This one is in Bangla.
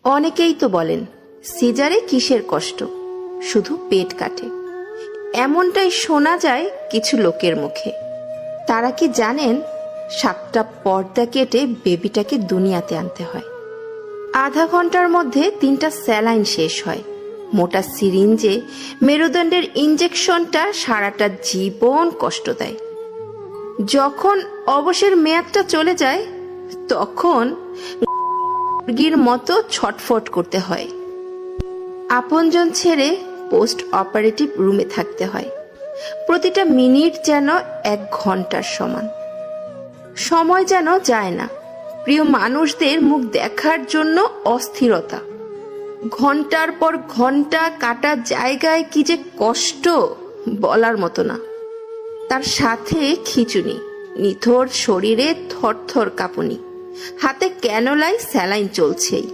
অনেকেই তো বলেন সিজারে কিসের কষ্ট, শুধু পেট কাটে। এমনটাই শোনা যায় কিছু লোকের মুখে। তারা কি জানেন 7টা পর্দা কেটে বেবিটাকে দুনিয়াতে আনতে হয়। আধা ঘন্টার মধ্যে 3টা স্যালাইন শেষ হয়। মোটা সিরিঞ্জে মেরুদণ্ডের ইঞ্জেকশনটা সারাটা জীবন কষ্ট দেয়। যখন অবসর মেয়াদটা চলে যায় তখন মুরগির মতো ছটফট করতে হয়। আপনজন ছেড়ে পোস্ট অপারেটিভ রুমে থাকতে হয়। প্রতিটা মিনিট যেন 1 ঘন্টার সমান। সময় যেন যায় না। প্রিয় মানুষদের মুখ দেখার জন্য অস্থিরতা। ঘন্টার পর ঘন্টা কাটা জায়গায় কি যে কষ্ট বলার মতো না। তার সাথে খিঁচুনি, নিথর শরীরে থরথর কাঁপুনি, হাতে ক্যানোলায় স্যালাইন চলছেই।